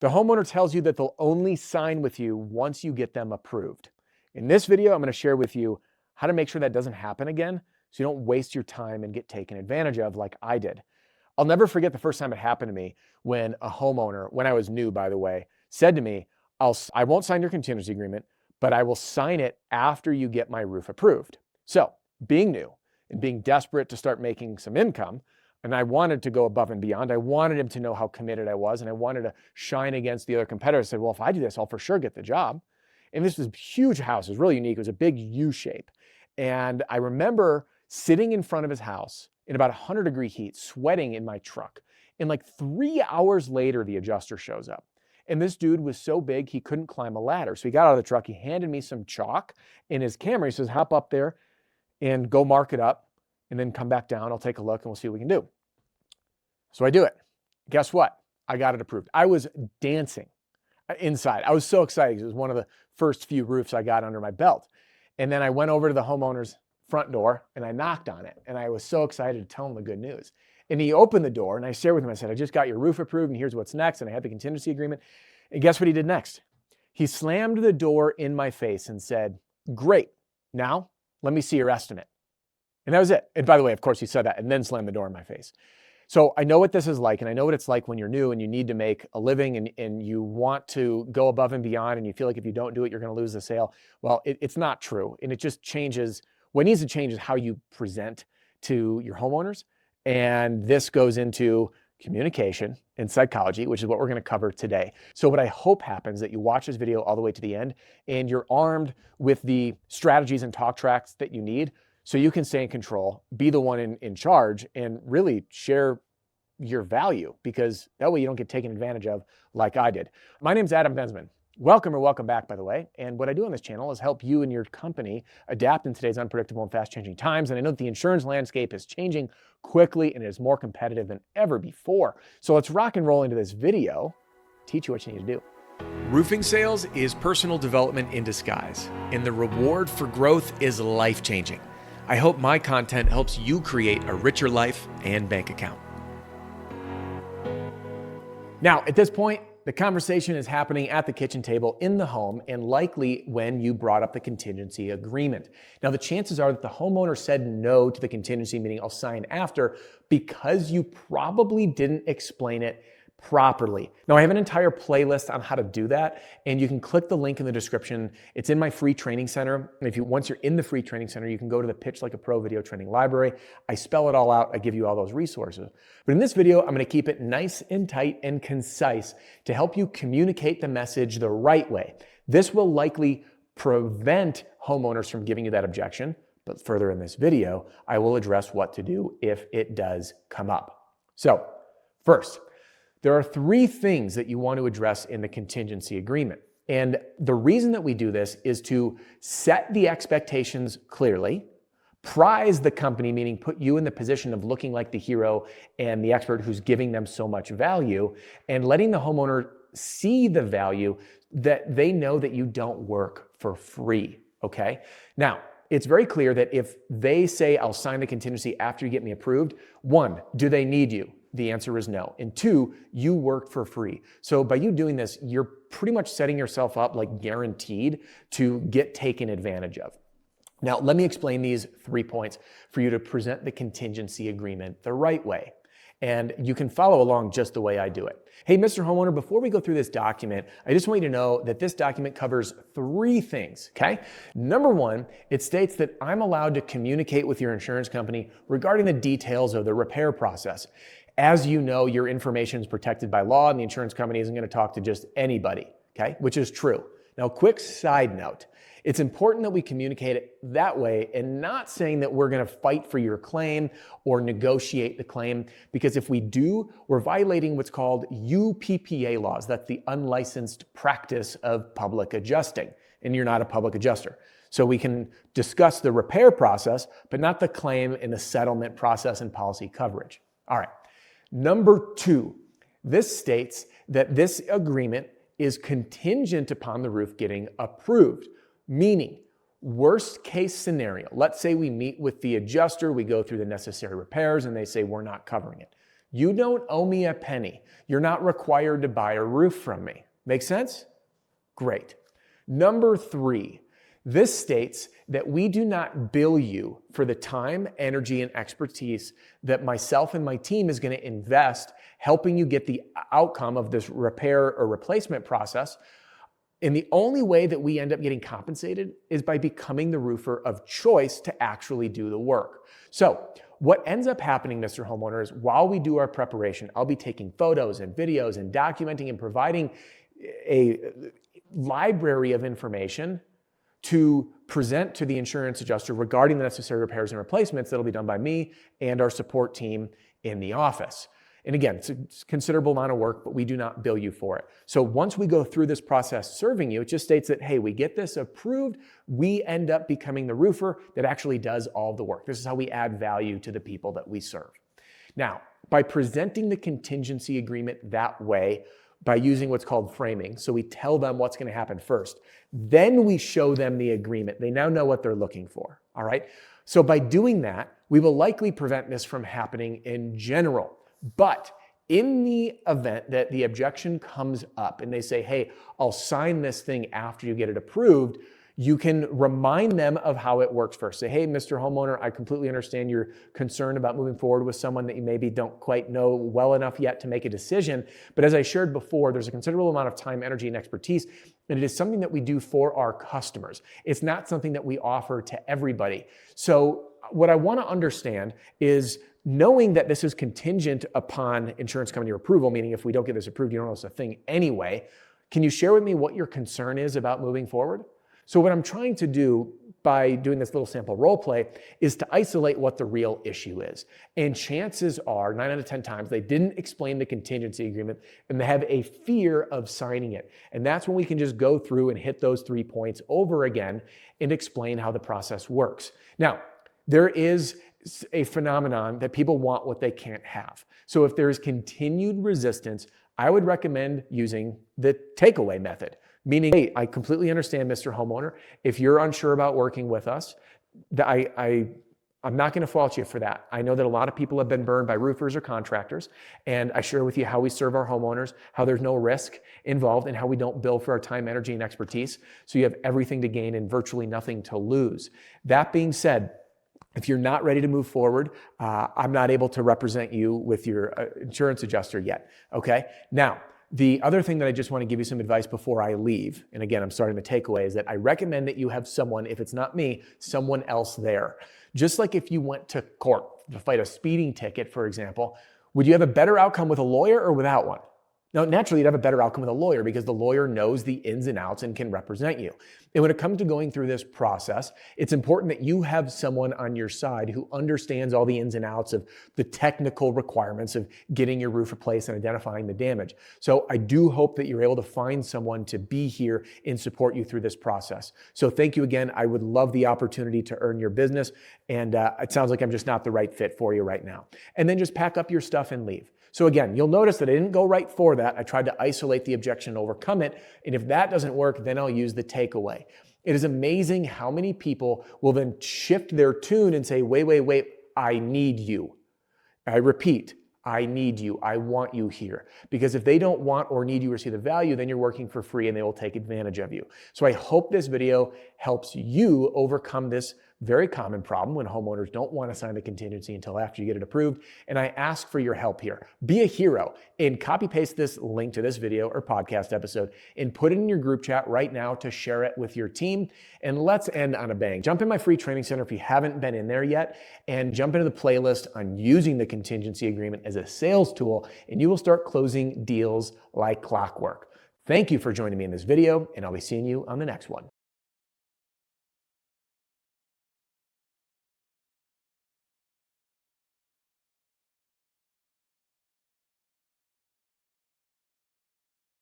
The homeowner tells you that they'll only sign with you once you get them approved. In this video, I'm going to share with you how to make sure that doesn't happen again so you don't waste your time and get taken advantage of like I did. I'll never forget the first time it happened to me when a homeowner, when I was new, by the way, said to me, I won't sign your contingency agreement, but I will sign it after you get my roof approved. So being new and being desperate to start making some income, and I wanted to go above and beyond. I wanted him to know how committed I was, and I wanted to shine against the other competitors. I said, well, if I do this, I'll for sure get the job. And this was a huge house. It was really unique. It was a big U shape. And I remember sitting in front of his house in about 100-degree heat, sweating in my truck. And like 3 hours later, the adjuster shows up. And this dude was so big, he couldn't climb a ladder. So he got out of the truck. He handed me some chalk in his camera. He says, hop up there and go mark it up, and then come back down. I'll take a look and we'll see what we can do. So I do it. Guess what? I got it approved. I was dancing inside. I was so excited because it was one of the first few roofs I got under my belt. And then I went over to the homeowner's front door and I knocked on it. And I was so excited to tell him the good news. And he opened the door and I shared with him, I said, I just got your roof approved and here's what's next. And I had the contingency agreement. And guess what he did next? He slammed the door in my face and said, great, now let me see your estimate. And that was it. And by the way, of course, he said that and then slammed the door in my face. So I know what this is like, and I know what it's like when you're new and you need to make a living and you want to go above and beyond and you feel like if you don't do it, you're going to lose the sale. Well, it's not true. And it just changes. What needs to change is how you present to your homeowners. And this goes into communication and psychology, which is what we're going to cover today. So what I hope happens is that you watch this video all the way to the end and you're armed with the strategies and talk tracks that you need so you can stay in control, be the one in charge, and really share your value, because that way you don't get taken advantage of like I did. My name's Adam Bensman. Welcome back, by the way. And what I do on this channel is help you and your company adapt in today's unpredictable and fast-changing times. And I know that the insurance landscape is changing quickly and is more competitive than ever before. So let's rock and roll into this video, teach you what you need to do. Roofing sales is personal development in disguise, and the reward for growth is life-changing. I hope my content helps you create a richer life and bank account. Now, at this point, the conversation is happening at the kitchen table in the home and likely when you brought up the contingency agreement. Now, the chances are that the homeowner said no to the contingency, meaning I'll sign after, because you probably didn't explain it properly. Now, I have an entire playlist on how to do that, and you can click the link in the description. It's in my free training center. And once you're in the free training center, you can go to the Pitch Like a Pro video training library. I spell it all out. I give you all those resources. But in this video, I'm going to keep it nice and tight and concise to help you communicate the message the right way. This will likely prevent homeowners from giving you that objection. But further in this video, I will address what to do if it does come up. So first, there are 3 things that you want to address in the contingency agreement. And the reason that we do this is to set the expectations clearly, prize the company, meaning put you in the position of looking like the hero and the expert who's giving them so much value, and letting the homeowner see the value that they know that you don't work for free, okay? Now, it's very clear that if they say, I'll sign the contingency after you get me approved, 1, do they need you? The answer is no. And 2, you work for free. So by you doing this, you're pretty much setting yourself up like guaranteed to get taken advantage of. Now, let me explain these 3 points for you to present the contingency agreement the right way. And you can follow along just the way I do it. Hey, Mr. Homeowner, before we go through this document, I just want you to know that this document covers 3 things, okay? Number 1, it states that I'm allowed to communicate with your insurance company regarding the details of the repair process. As you know, your information is protected by law and the insurance company isn't going to talk to just anybody, okay? Which is true. Now, quick side note. It's important that we communicate it that way and not saying that we're going to fight for your claim or negotiate the claim, because if we do, we're violating what's called UPPA laws. That's the unlicensed practice of public adjusting, and you're not a public adjuster. So we can discuss the repair process, but not the claim and the settlement process and policy coverage. All right. Number 2, this states that this agreement is contingent upon the roof getting approved, meaning worst case scenario. Let's say we meet with the adjuster, we go through the necessary repairs and they say we're not covering it. You don't owe me a penny. You're not required to buy a roof from me. Make sense? Great. Number 3, this states that we do not bill you for the time, energy, and expertise that myself and my team is going to invest helping you get the outcome of this repair or replacement process. And the only way that we end up getting compensated is by becoming the roofer of choice to actually do the work. So what ends up happening, Mr. Homeowner, is while we do our preparation, I'll be taking photos and videos and documenting and providing a library of information to present to the insurance adjuster regarding the necessary repairs and replacements that'll be done by me and our support team in the office. And again, it's a considerable amount of work, but we do not bill you for it. So once we go through this process serving you, it just states that, hey, we get this approved, we end up becoming the roofer that actually does all the work. This is how we add value to the people that we serve. Now, by presenting the contingency agreement that way, by using what's called framing, so we tell them what's going to happen first, then we show them the agreement. They now know what they're looking for, all right? So by doing that, we will likely prevent this from happening in general. But in the event that the objection comes up and they say, hey, I'll sign this thing after you get it approved, you can remind them of how it works first. Say, hey, Mr. Homeowner, I completely understand your concern about moving forward with someone that you maybe don't quite know well enough yet to make a decision. But as I shared before, there's a considerable amount of time, energy, and expertise, and it is something that we do for our customers. It's not something that we offer to everybody. So what I want to understand is, knowing that this is contingent upon insurance company approval, meaning if we don't get this approved, you don't owe us a thing anyway, can you share with me what your concern is about moving forward? So what I'm trying to do by doing this little sample role play is to isolate what the real issue is. And chances are, 9 out of 10 times, they didn't explain the contingency agreement and they have a fear of signing it. And that's when we can just go through and hit those 3 points over again and explain how the process works. Now, there is a phenomenon that people want what they can't have. So if there is continued resistance, I would recommend using the takeaway method. Meaning, hey, I completely understand, Mr. Homeowner. If you're unsure about working with us, I'm not going to fault you for that. I know that a lot of people have been burned by roofers or contractors, and I share with you how we serve our homeowners, how there's no risk involved, and how we don't bill for our time, energy, and expertise. So you have everything to gain and virtually nothing to lose. That being said, if you're not ready to move forward, I'm not able to represent you with your insurance adjuster yet, okay? Now, the other thing that I just want to give you some advice before I leave, and again, I'm starting the takeaway, is that I recommend that you have someone, if it's not me, someone else there. Just like if you went to court to fight a speeding ticket, for example, would you have a better outcome with a lawyer or without one? Now, naturally, you'd have a better outcome with a lawyer because the lawyer knows the ins and outs and can represent you. And when it comes to going through this process, it's important that you have someone on your side who understands all the ins and outs of the technical requirements of getting your roof replaced and identifying the damage. So I do hope that you're able to find someone to be here and support you through this process. So thank you again. I would love the opportunity to earn your business. And it sounds like I'm just not the right fit for you right now. And then just pack up your stuff and leave. So again, you'll notice that I didn't go right for that. I tried to isolate the objection and overcome it. And if that doesn't work, then I'll use the takeaway. It is amazing how many people will then shift their tune and say, wait, I need you. I repeat, I need you. I want you here. Because if they don't want or need you or see the value, then you're working for free and they will take advantage of you. So I hope this video helps you overcome this very common problem when homeowners don't want to sign the contingency until after you get it approved. And I ask for your help here. Be a hero and copy paste this link to this video or podcast episode and put it in your group chat right now to share it with your team. And let's end on a bang. Jump in my free training center if you haven't been in there yet, and jump into the playlist on using the contingency agreement as a sales tool, and you will start closing deals like clockwork. Thank you for joining me in this video, and I'll be seeing you on the next one.